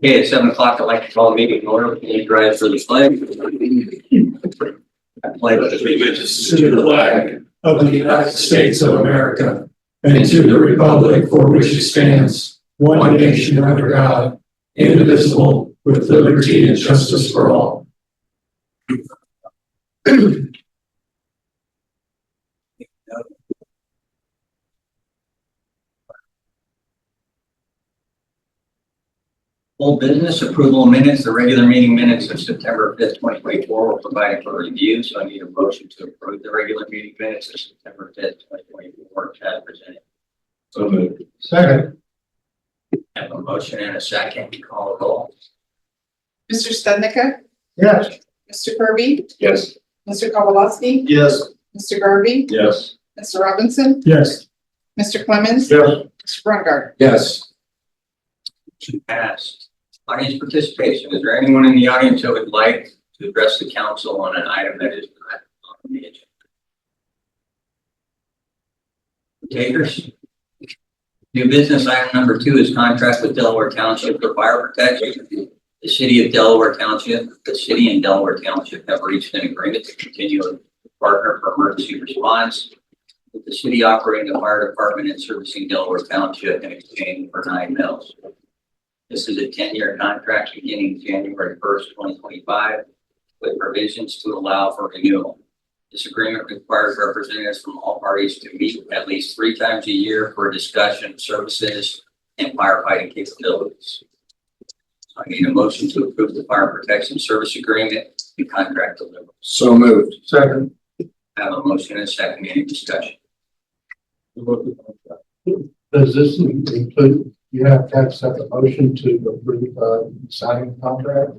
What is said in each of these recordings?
Okay, at 7 o'clock, I'd like to call the meeting in order. Please rise for the flag. I pledge allegiance to the flag of the United States of America and to the republic for which it stands, one nation under God, indivisible, with liberty and justice for all. Full business approval of minutes, the regular meeting minutes of September 5th, 2024 were provided for review, so I need a motion to approve the regular meeting minutes of September 5th, 2024 as presented. So moved. Second. I have a motion and a second. Call the roll. Mr. Stednicka? Yes. Mr. Kirby? Yes. Mr. Kowalowski? Yes. Mr. Garvey? Yes. Mr. Robinson? Yes. Mr. Clemens? Yes. Mr. Brungart? Yes. Motion passed. Audience participation. Is there anyone in the audience who would like to address the council on an item that is not on the agenda? Takers? New business item number 2 is contract with Delaware Township for fire protection. The city of Delaware Township, the city and Delaware Township have reached an agreement to continue as a partner for emergency response, with the city operating the fire department and servicing Delaware Township in exchange for 9 mills. This is a 10-year contract beginning January 1st, 2025, with provisions to allow for renewal. This agreement requires representatives from all parties to meet at least 3 times a year for a discussion of services and firefighting capabilities. So I need a motion to approve the fire protection service agreement and contract delivery. So moved. Second. I have a motion and a second. Any discussion? Does this include, you have to accept a motion to approve signing the contract?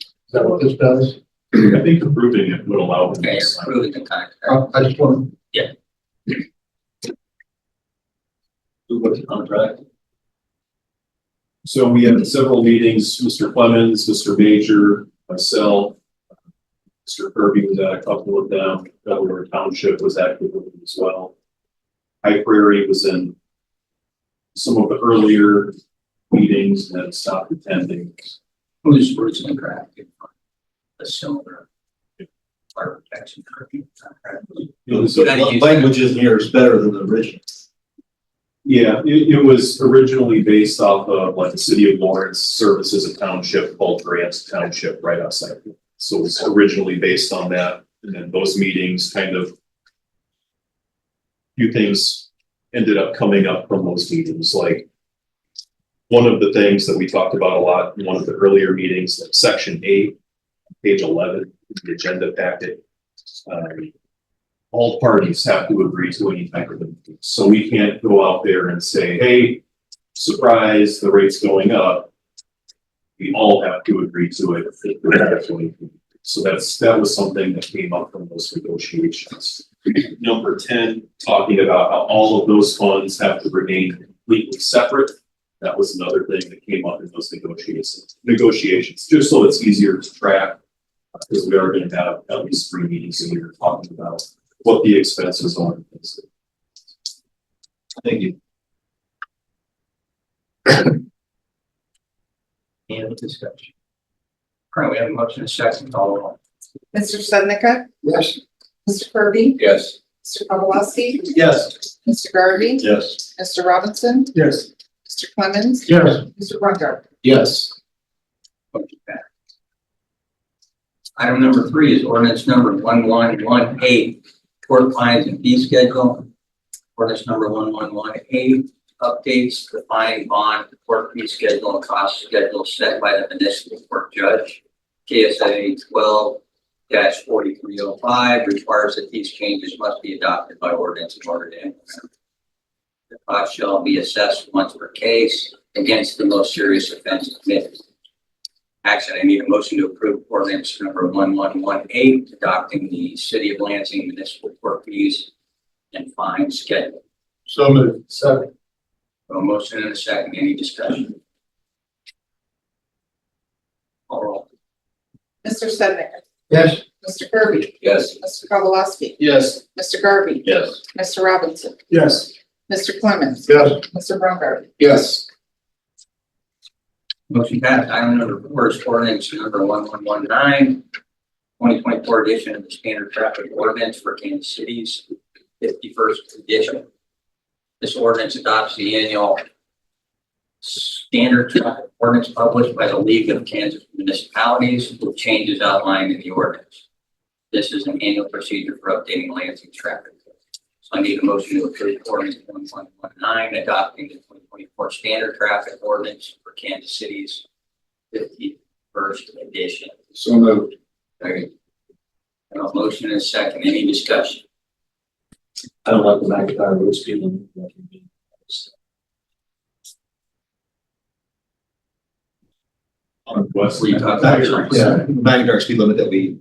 Is that what this does? I think approving it would allow them Okay, to sign. approving the contract. I just want What's the contract? So we had several meetings, Mr. Clemens, Mr. Major, myself, Mr. Kirby was at a couple of them, Delaware Township was active with them as well. High Prairie was in some of the earlier meetings and then stopped attending. Who's originally drafted a similar fire protection contract? The language in here is better than the original. Yeah, it was originally based off of like the city of Lawrence services a township called Grants Township right outside. So it was originally based on that. And then those meetings kind of, few things ended up coming up from those meetings. Like one of the things that we talked about a lot in one of the earlier meetings, like section 8, page 11, the agenda packet. All parties have to agree to any type of thing. So we can't go out there and say, hey, surprise, the rate's going up. We all have to agree to it. So that was something that came up from those negotiations. Number 10, talking about how all of those funds have to remain completely separate. That was another thing that came up in those negotiations, just so it's easier to track, because we are going to have at least 3 meetings a year talking about what the expenses are. Thank you. Any other discussion? All right, we have a motion and a second. Call the roll. Mr. Stednicka? yes. Mr. Kirby? Yes. Mr. Kowalowski? Yes. Mr. Garvey? Yes. Mr. Robinson? Yes. Mr. Clemens? Yes. Mr. Brungart? Yes. Motion passed. Item number 3 is ordinance number 1118, court fines and fee schedule. Ordinance number 1118 updates the fine, bond, court fee schedule, and cost schedule set by the municipal court judge. KSA 12-4305 requires that these changes must be adopted by ordinance in order to implement. The cost shall be assessed once per case against the most serious offense committed. Action, I need a motion to approve ordinance number 1118, adopting the City of Lansing municipal court fees and fine schedule. So moved. Second. A motion and a second. Any discussion? Call roll. Mr. Stednicka? Yes. Mr. Kirby? Yes. Mr. Kowalowski? Yes. Mr. Garvey? Yes. Mr. Robinson? Yes. Mr. Clemens? Yes. Mr. Brungart? Yes. Motion passed. Item number 4 is ordinance number 1119, 2024 edition of the standard traffic ordinance for Kansas City's 51st edition. This ordinance adopts the annual standard traffic ordinance published by the League of Kansas Municipalities with changes outlined in the ordinance. This is an annual procedure for updating Lansing traffic. So I need a motion to approve ordinance 1119, adopting the 2024 standard traffic ordinance for Kansas City's 51st edition. So moved. Okay. I have a motion and a second. Any discussion? I don't like the McIntyre road speed limit. On Wesley, You talk about your- Yeah, McIntyre speed limit that we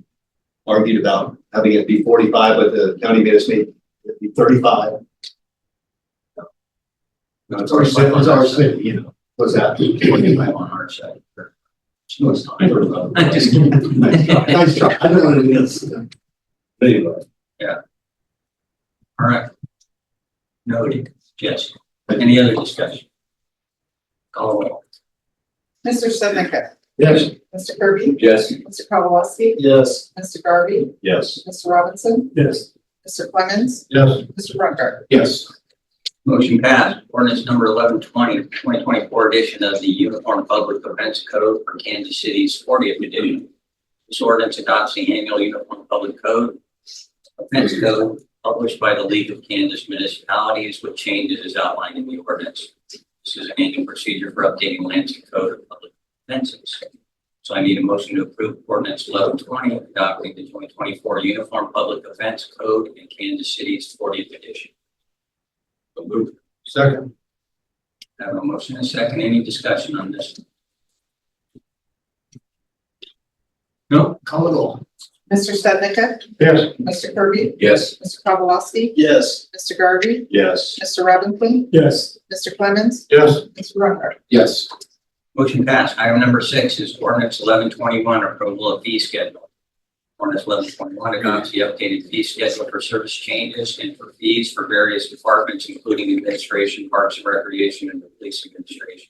argued about having it be 45, but the county made us make it be 35. No, it's It's our city, you know, what's that? 25 on our side. No, it's not. I'm just kidding. Nice try. I don't know what it is. Anyway. All right. Noted. Jesse. Any other discussion? Call roll. Mr. Sedeka, Yes. Mr. Kirby, Yes. Mr. Pawlowski, Yes. Mr. Garvey, yes. Mr. Robinson, Yes. Mr. Clemens, Yes. Mr. Brucker. Yes. Motion passed. Ordinance number 1120, 2024 edition of the Uniform Public Events Code for Kansas City's 40th edition. This ordinance adopts the annual Uniform Public Code, Offense Code, published by the League of Kansas Municipalities with changes as outlined in the ordinance. This is an annual procedure for updating Lansing Code of Public Offenses. So I need a motion to approve ordinance 1120, adopting the 2024 Uniform Public Offense Code in Kansas City's 40th edition. Second. I have a motion and a second. Any discussion on this? No? Call it all. Mr. Sedeka, Yes. Mr. Kirby, Yes. Mr. Pawlowski, Yes. Mr. Garvey, Yes. Mr. Robinson, Yes. Mr. Clemens, Yes. Mr. Brucker. Yes. Motion passed. Item number 6 is ordinance 1121, approval of fee schedule. Ordinance 1121 adopts the updated fee schedule for service changes and for fees for various departments, including administration, parks and recreation, and the police administration.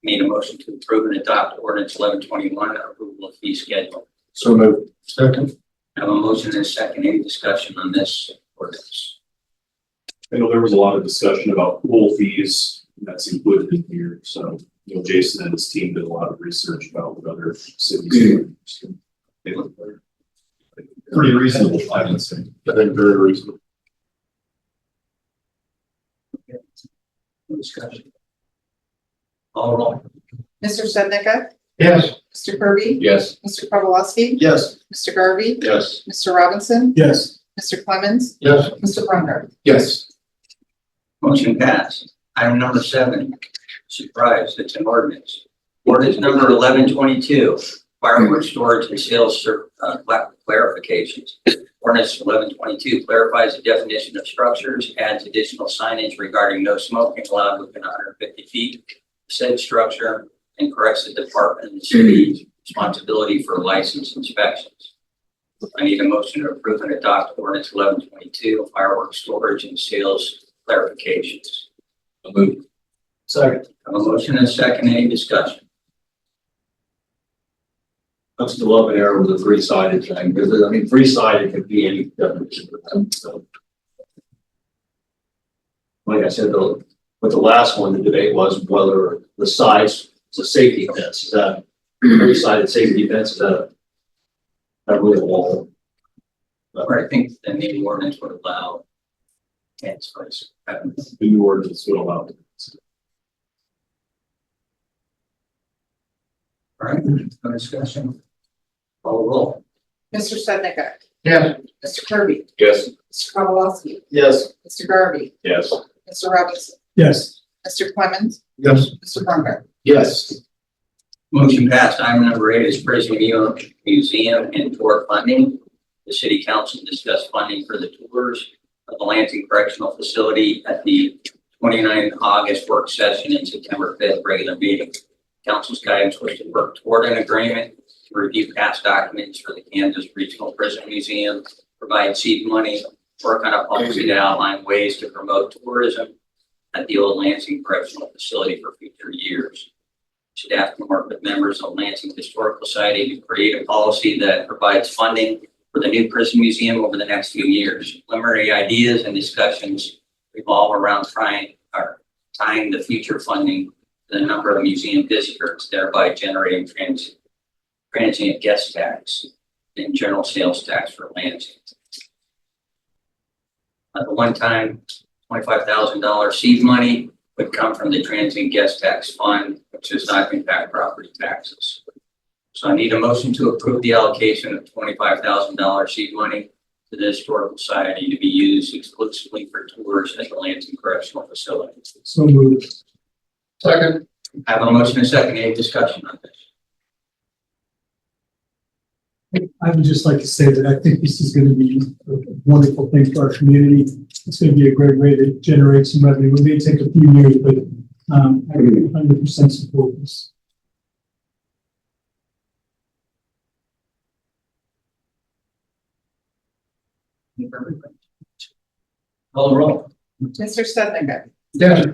Need a motion to approve and adopt ordinance 1121, approval of fee schedule. So moved. Second. I have a motion and a second. Any discussion on this ordinance? I know there was a lot of discussion about pool fees, and that's included in here, so, Jason and his team did a lot of research about what other cities do. They look pretty reasonable, I would say. I think very reasonable. No discussion. Call roll. Mr. Sedeka, Yes. Mr. Kirby, Yes. Mr. Pawlowski, Yes. Mr. Garvey, Yes. Mr. Robinson, Yes. Mr. Clemens, Yes. Mr. Brucker. Yes. Motion passed. Item number 7, surprise, it's an ordinance. Ordinance number 1122, fireworks storage and sales clarifications. Ordinance 1122 clarifies the definition of structures, adds additional signage regarding no smoking allowed within 150 feet of said structure, and corrects the department and the city's responsibility for license inspections. I need a motion to approve and adopt ordinance 1122, fireworks storage and sales clarifications. Move. Second. I have a motion and a second. Any discussion? I'm still up in air with the three-sided thing, because I mean, three-sided could be any definition of them, so. Like I said, with the last one, the debate was whether the sides, it's a safety fence, is that three-sided safety fence, is that really a wall? Or I think the new ordinance would allow fence place. The new ordinance would allow it. All right, no discussion. Call roll. Mr. Sedeka, Yes. Mr. Kirby, Yes. Mr. Pawlowski, Yes. Mr. Garvey, Yes. Mr. Robinson, Yes. Mr. Clemens, Yes. Mr. Brucker. Yes. Motion passed. Item number 8 is prison museum and tour funding. The city council discussed funding for the tours of the Lansing Correctional Facility at the 29th August work session and September 5th regular meeting. Council's guidance was to work toward an agreement to review past documents for the Kansas Regional Prison Museum, provide seed money, work on a policy to outline ways to promote tourism at the old Lansing Correctional Facility for future years. Staff can work with members of Lansing Historical Society to create a policy that provides funding for the new prison museum over the next few years. Preliminary ideas and discussions revolve around tying the future funding to the number of museum visitors, thereby generating transient guest tax and general sales tax for Lansing. The one-time $25,000 seed money would come from the transient guest tax fund, which does not impact property taxes. So I need a motion to approve the allocation of $25,000 seed money to the Historical Society to be used exclusively for tours at the Lansing Correctional Facility. So moved. Second. I have a motion and a second. Any discussion on this? I would just like to say that I think this is going to be a wonderful thing for our community. It's going to be a great way to generate some revenue. It may take a few years, but I 100% support this. Call the roll. Mr. Stednicker, Yes.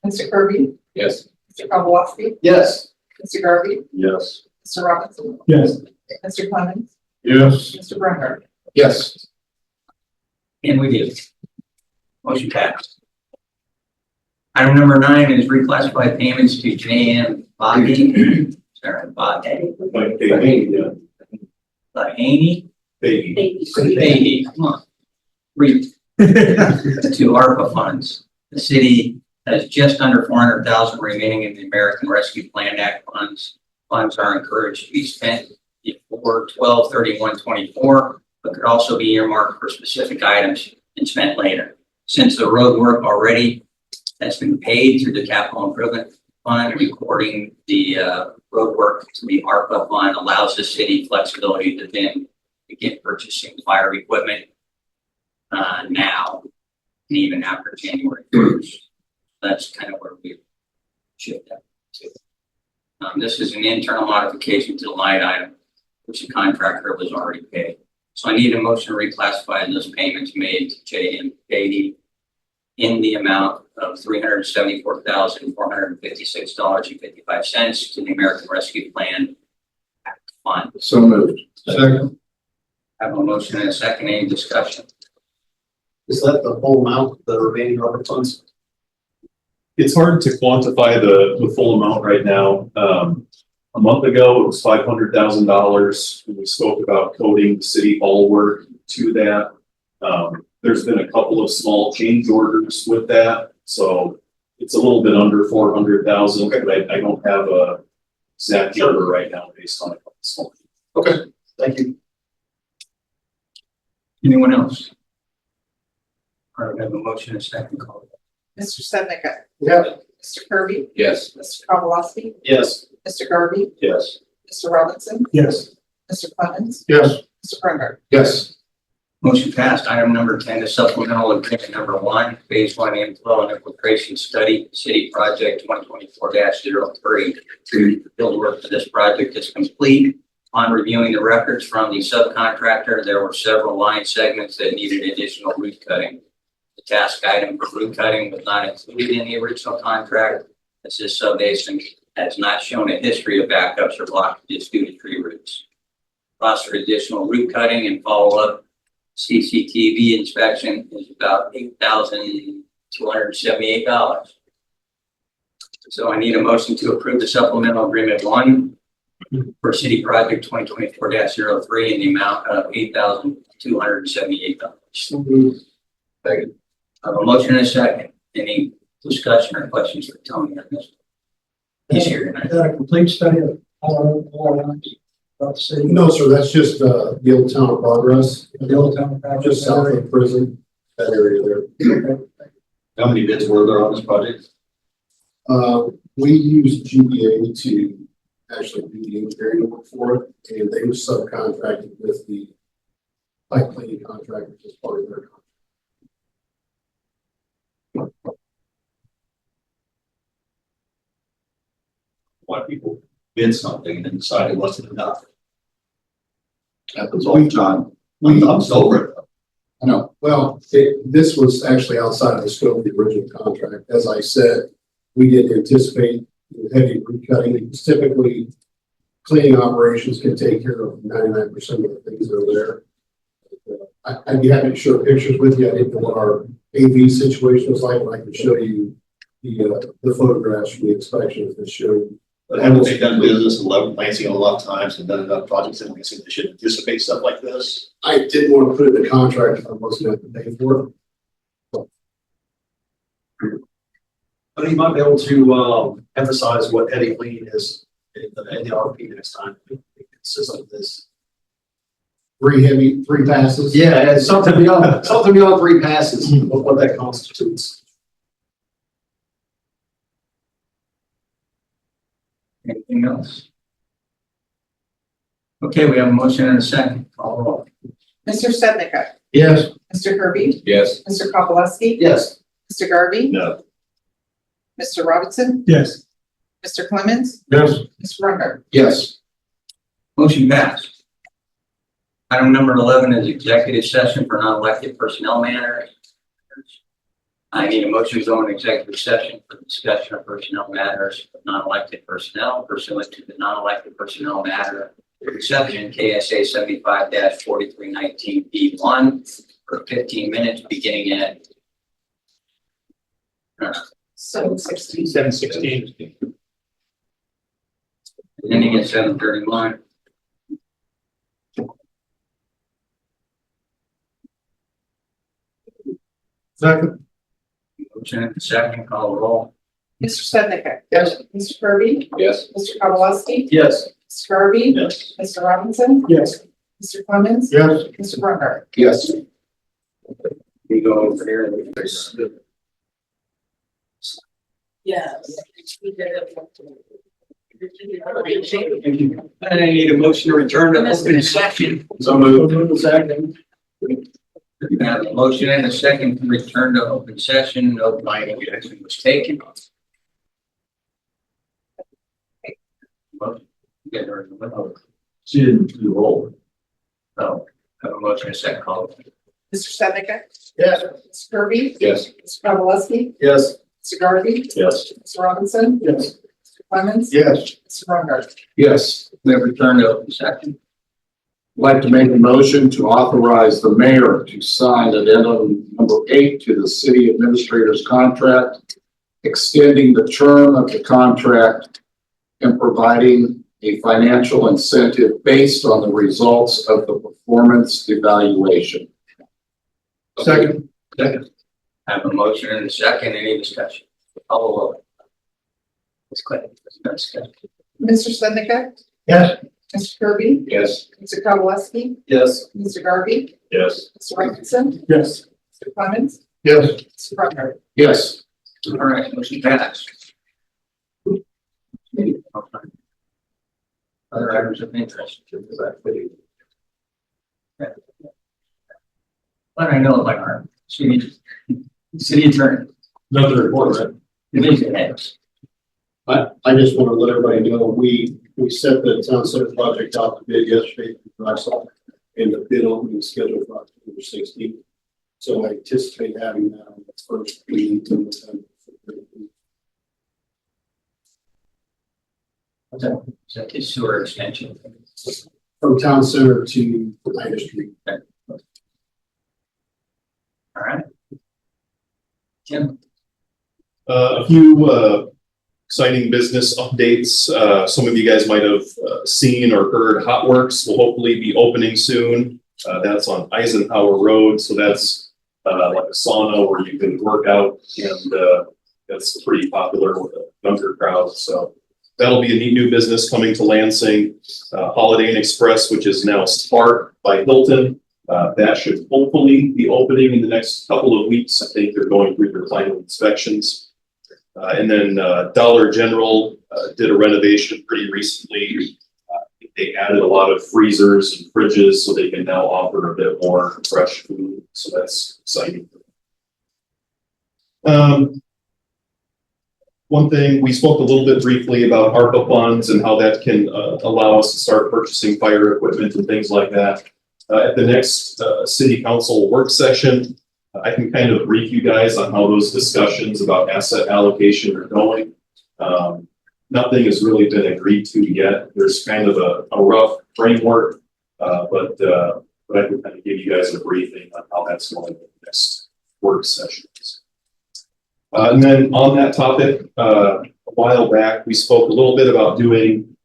Mr. Kirby, Yes. Mr. Kowalski, Yes. Mr. Garvey, Yes. Mr. Robinson, Yes. Mr. Clemens, Yes. Mr. Brunger. Yes. And we do. Motion passed. Item number 9 is reclassify payments to J.M. Boggy. Sorry, Boggy. Like, hey, yeah, Haney. baby. Baby, come on. To ARPA funds. The city has just under $400,000 remaining in the American Rescue Plan Act funds. Funds are encouraged to be spent before 12/31/24, but could also be earmarked for specific items and spent later. Since the road work already has been paid through the capital improvement fund, recording the road work to the ARPA fund allows the city flexibility to then begin purchasing fire equipment now, and even after January 1st. That's kind of where we shift that to. This is an internal modification to the line item, which the contractor was already paid. So I need a motion to reclassify those payments made to J.M. Beatty in the amount of $374,456.55 to the American Rescue Plan Act Fund. So moved. Second. I have a motion and a second. Any discussion? Is that the whole amount, the remaining ARPA funds? It's hard to quantify the full amount right now. A month ago, it was $500,000. We spoke about coding city hall work to that. There's been a couple of small change orders with that, so it's a little bit under 400,000, but I don't have a exact number right now based on a couple small. Okay, thank you. Anyone else? All right, I have a motion and a second call. Mr. Stednicker, Yes. Mr. Kirby, Yes. Mr. Kowalski, Yes. Mr. Garvey, Yes. Mr. Robinson, Yes. Mr. Clemens, Yes. Mr. Brunger. Yes. Motion passed. Item number 10 is supplemental agreement number 1, phase 1 inflow and infiltration study, city project 2024-03. The field work for this project is complete. On reviewing the records from the subcontractor, there were several line segments that needed additional root cutting. The task item for root cutting was not included in the original contract, as this subbasin has not shown a history of backups or blockages due to tree roots. Cost for additional root cutting and follow-up CCTV inspection is about $8,278. So I need a motion to approve the supplemental agreement 1 for city project 2024-03 in the amount of $8,278. Second. I have a motion and a second. Any discussion or questions for Tony on this? He's here tonight. A complete study of all lines about the city. No, sir, that's just the old town of Progress, The old town project. just south of the prison, that area there. How many bids were there on this project? We used GBA to actually do the engineering work for it, and they were subcontracted with the pipe cleaning contractors as part of their contract. A lot of people bid something and then decided it wasn't enough. Happens all the time. I'm still over it. I know, well, this was actually outside of the scope of the original contract. As I said, we didn't anticipate heavy recutting. It's typically cleaning operations can take care of 99% of the things that are there. I'd be happy to share pictures with you. I didn't know what our AV situation was like, but I can show you the photographs from the inspections that show. But haven't they done business in Lansing a lot of times and done enough projects in Lansing they should anticipate stuff like this? I didn't want to put it in the contract if I wasn't going to have to pay for it. But you might be able to emphasize what heavy clean is in the RFP next time. It consists of this. Three passes. Yeah, and something beyond 3 passes of what that constitutes. Anything else? Okay, we have a motion and a second. Call the roll. Mr. Stednicker, Yes. Mr. Kirby, Yes. Mr. Kowalski, Yes. Mr. Garvey, No. Mr. Robinson, Yes. Mr. Clemens, Yes. Mr. Runder. Yes. Motion passed. Item number 11 is executive session for non-elected personnel matters. I need a motion to go into executive session for discussion of personnel matters of non-elected personnel pursuant to the non-elected personnel matter exception KSA 75-4319B1 for 15 minutes beginning at 7:16. 7:16. ending at 7:31. Second. Motion and second, call the roll. Mr. Stednicker. Yes. Mr. Kirby, Yes. Mr. Kowalski, Yes. Mr. Garvey, Yes. Mr. Robinson, Yes. Mr. Clemens, Yes. Mr. Runder. Yes. We go over here. Yes. I need a motion to return to open session. So moved. Second. We have a motion and a second to return to open session. No final action was taken. Get her in the middle. She didn't do the roll. So, have a motion and a second call. Mr. Stednicker, Yes. Mr. Kirby, Yes. Mr. Kowalski, Yes. Mr. Garvey, Yes. Mr. Robinson, Yes. Mr. Clemens, Yes. Mr. Runder. Yes. We have returned to open session. I'd like to make a motion to authorize the mayor to sign addendum number 8 to the city administrator's contract, extending the term of the contract and providing a financial incentive based on the results of the performance evaluation. Second. Second. Have a motion and a second. Any discussion? Call the roll. It's clear. Mr. Stednicker, Yes. Mr. Kirby, Yes. Mr. Kowalski, Yes. Mr. Garvey, Yes. Mr. Robinson, Yes. Mr. Clemens, Yes. Mr. Runder. Yes. All right, motion passed. Other items of interest. But I know like our city attorney, Another report, right? division heads. I just want to let everybody know, we set the town center project out to bid yesterday, and the bid opening is scheduled for October 16th. So I anticipate having that on the first meeting in November. Is that the sewer extension? From town center to Minor Street. All right. Tim? A few exciting business updates. Some of you guys might have seen or heard Hot Works will hopefully be opening soon. That's on Eisenhower Road, so that's like a sauna where you can work out, and that's pretty popular with a younger crowd. So that'll be a neat new business coming to Lansing. Holiday Inn Express, which is now Spark by Hilton. That should hopefully be opening in the next couple of weeks. I think they're going through their final inspections. And then Dollar General did a renovation pretty recently. They added a lot of freezers and fridges so they can now offer a bit more fresh food. So that's exciting. One thing, we spoke a little bit briefly about ARPA funds and how that can allow us to start purchasing fire equipment and things like that. At the next city council work session, I can kind of brief you guys on how those discussions about asset allocation are going. nothing has really been agreed to yet. There's kind of a rough framework, but I can kind of give you guys a briefing on how that's going in the next work sessions. And then on that topic, a while back, we spoke a little bit about doing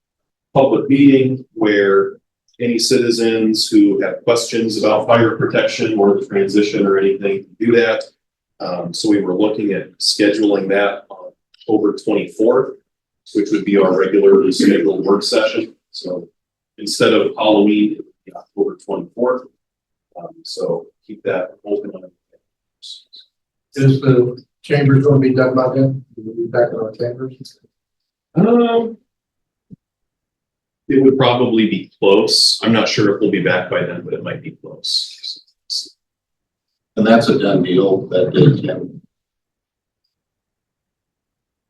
public meeting where any citizens who have questions about fire protection or the transition or anything can do that. So we were looking at scheduling that on October 24th, which would be our regularly scheduled work session. So instead of Halloween, it would be October 24th. So keep that open. Is the chambers going to be done by then? Will we be back in our chambers? It would probably be close. I'm not sure if we'll be back by then, but it might be close. And that's a done deal, that date, Tim.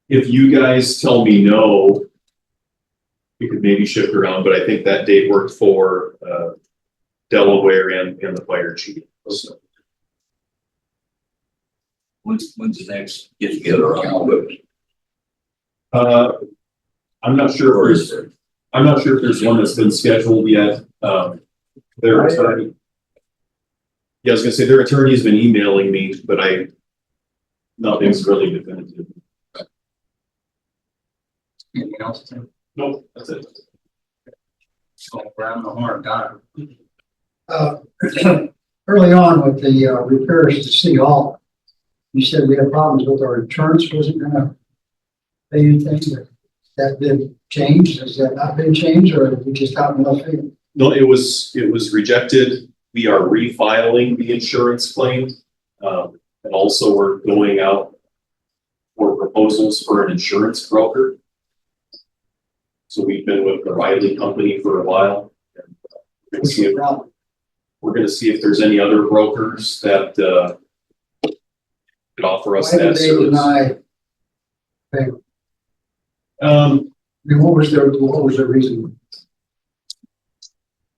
If you guys tell me no, we could maybe shift around, but I think that date worked for Delaware and the fire chief. So, When's the next get together on? I'm not sure if there's one that's been scheduled yet. Their attorney. Yeah, I was gonna say their attorney's been emailing me, but nothing's really definitive. Anything else, Tim? Nope, that's it. Go around the horn, Don. Early on with the repairs to City Hall, you said we had problems with our insurance, wasn't gonna pay anything. That been changed? Has that not been changed, or have we just gotten enough? No, it was rejected. We are refiling the insurance claim. And also we're going out for proposals for an insurance broker. So we've been with the Riley company for a while. And we're going to see if there's any other brokers that could offer us Why did that they service. deny payment? I mean, what was their reason?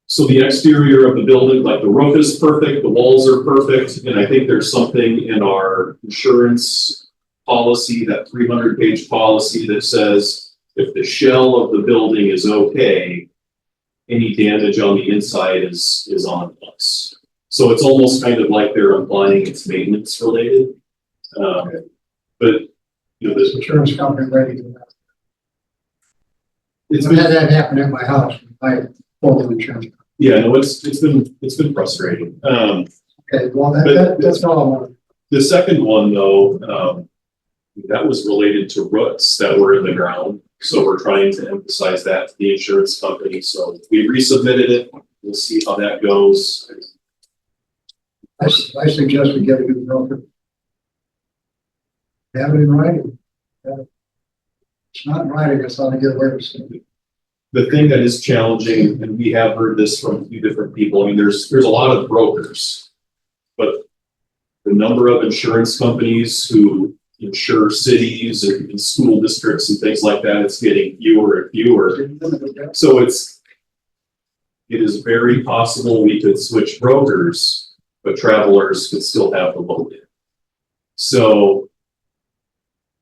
So the exterior of the building, like the roof is perfect, the walls are perfect, and I think there's something in our insurance policy, that 300-page policy that says if the shell of the building is okay, any damage on the inside is on us. So it's almost kind of like they're implying it's maintenance related. But you know, this Insurance company ready to that. it's I had that happen at my house. I full insurance. yeah, no, it's been frustrating. Okay, well, that's all I wanted. The second one though, that was related to roots that were in the ground. So we're trying to emphasize that to the insurance company. So we resubmitted it. We'll see how that goes. I suggest we get a new broker. Have it in writing. It's not in writing, that's how to get away with it. The thing that is challenging, and we have heard this from a few different people, I mean, there's a lot of brokers, but the number of insurance companies who insure cities and school districts and things like that, it's getting fewer and fewer. So it is very possible we could switch brokers, but travelers could still have the load in. So,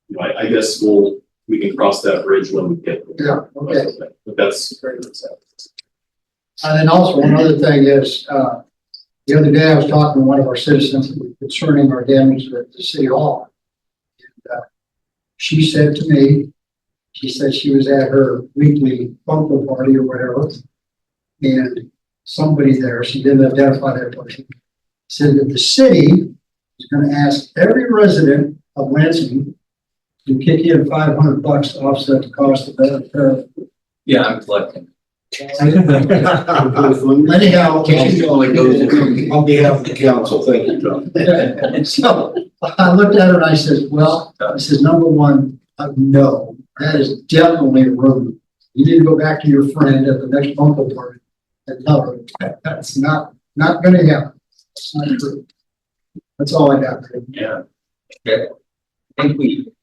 you know, I guess we can cross that bridge when we get there. Yeah, okay. But that's. And then also one other thing is, the other day I was talking to one of our citizens concerning our damage at the City Hall. And, she said to me, she said she was at her weekly bunko party or whatever, and somebody there, she didn't identify that person, said that the city is going to ask every resident of Lansing to kick in $500 to offset the cost of that. Yeah, I'm collecting. Anyhow, Only goes in. On behalf of the council, thank you, John. and so I looked at her and I said, well, I said, number one, no, that is definitely a rumor. You need to go back to your friend at the next bunko party and tell her that's not going to happen. That's not true. That's all I got. Yeah. Okay. I think you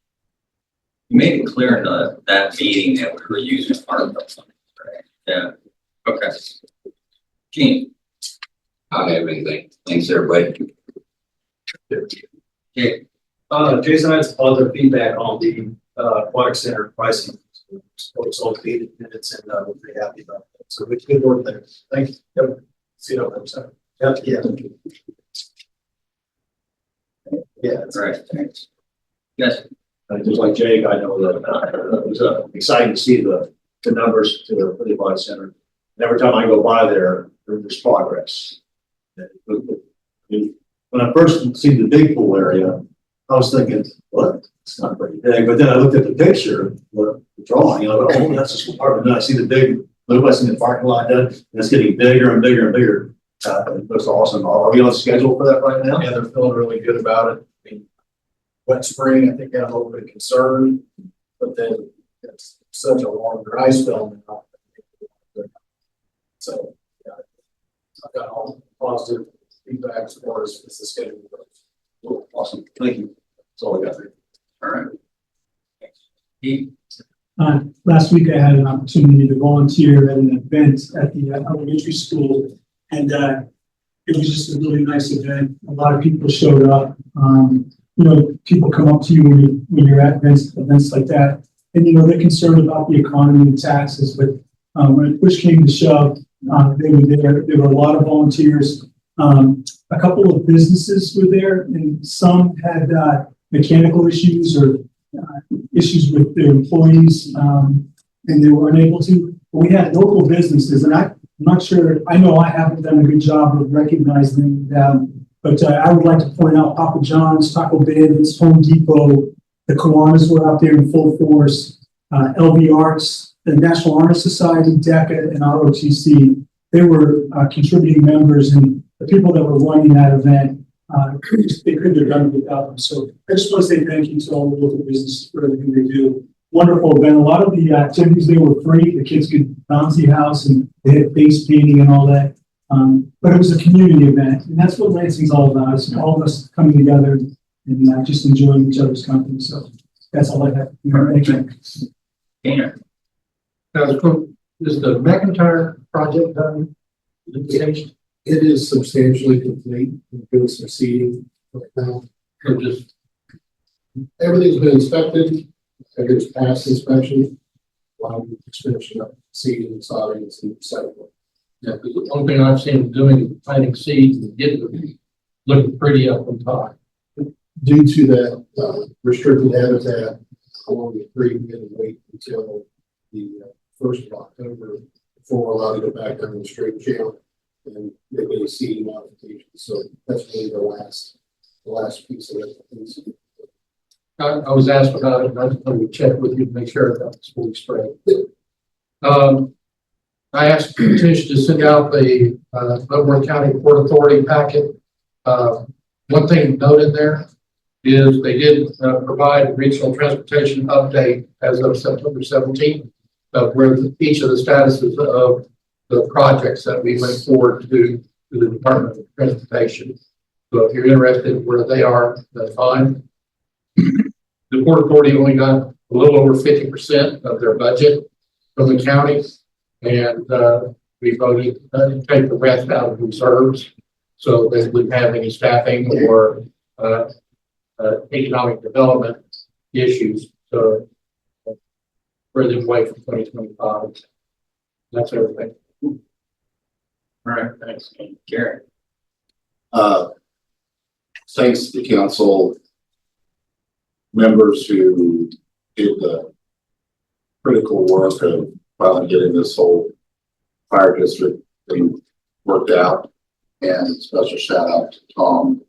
made it clear in that meeting that we were using ARPA funds, right? Yeah. Okay. Gene. I don't have anything. Thanks, everybody. Okay. Jason, I had some other feedback on the aquatic center pricing. So it's all dated minutes and we're pretty happy about that. So it's good work there. Thank you. Yep. See you on the website. Yeah. Yeah, that's All right, thanks. Yes, just like Jake, I know that it was exciting to see the numbers to the body center. And every time I go by there, there's progress. And when I first seen the big pool area, I was thinking, what? It's not pretty big. But then I looked at the picture, the drawing, you know, oh, that's just part. And then I see the big, I see the parking lot done, and it's getting bigger and bigger and bigger. It looks awesome. Are we on schedule for that right now? Yeah, they're feeling really good about it. I mean, wet spring, I think got a little bit of concern, but then it's such a long dry spell now. So, yeah, I've got all positive feedback as far as the schedule goes. Awesome. Thank you. That's all I got there. all right. He, Last week I had an opportunity to volunteer at an event at the elementary school, and it was just a really nice event. A lot of people showed up. You know, people come up to you when you're at events like that, and you know they're concerned about the economy and taxes. But when push came to shove, they were there. There were a lot of volunteers. A couple of businesses were there, and some had mechanical issues or issues with their employees, and they were unable to. But we had local businesses, and I'm not sure, I know I haven't done a good job of recognizing them, but I would like to point out Papa John's, Taco Bandits, Home Depot, the Kiwanis were out there in full force, LV Arts, the National Honor Society, DECA, and ROTC. They were contributing members, and the people that were running that event, they couldn't have done it without them. So I just want to say thank you to all the local businesses for everything they do. Wonderful event. A lot of the activities there were free. The kids could bouncy house and they had face painting and all that. But it was a community event, and that's what Lansing's all about. It's all of us coming together and just enjoying each other's company. So that's all I have. Thank you. Dana, Is the McIntyre project done? It is substantially complete. We're doing some seeding right now. Everything's been inspected. It's past inspection. We're just finishing up seeding and sodding and some site work. Yeah, because the one thing I've seen doing is planting seeds and getting them looking pretty up on top. Due to that restricted habitat along the creek, we had to wait until the 1st of October before we're allowed to go back down the straight channel and make any seeding modifications. So that's really the last piece of it. I was asked about it, and I just wanted to check with you to make sure that was fully sprayed. I asked Tish to send out the Leavenworth County Port Authority packet. One thing noted there is they did provide a regional transportation update as of September 17th of where each of the statuses of the projects that we went forward to the Department of Transportation. So if you're interested in where they are, that's fine. The Port Authority only got a little over 50% of their budget from the county, and we voted to take the rest out of reserves so they wouldn't have any staffing or economic development issues. So further away from 2025. That's everything. all right, thanks. Gary. Thanks to the council members who did the critical work of finally getting this whole fire district thing worked out. And special shout out to Tom,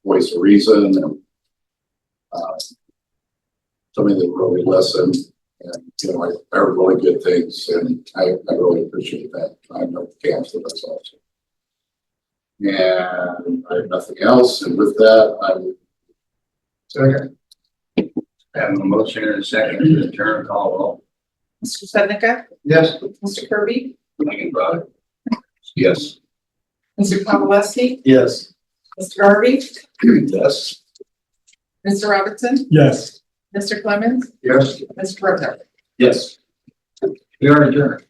Voice of Reason, and somebody that really listened. And you know, I heard really good things, and I really appreciate that. I know the council does also. And I have nothing else. And with that, I would second. Having a motion and a second to adjourn, call roll. Mr. Sednica, Yes. Mr. Kirby, Megan Bud. Yes. Mr. Pawlowski, Yes. Mr. Garvey, Yes. Mr. Robertson, Yes. Mr. Clemens, Yes. Mr. Rotel. Yes. We are adjourned.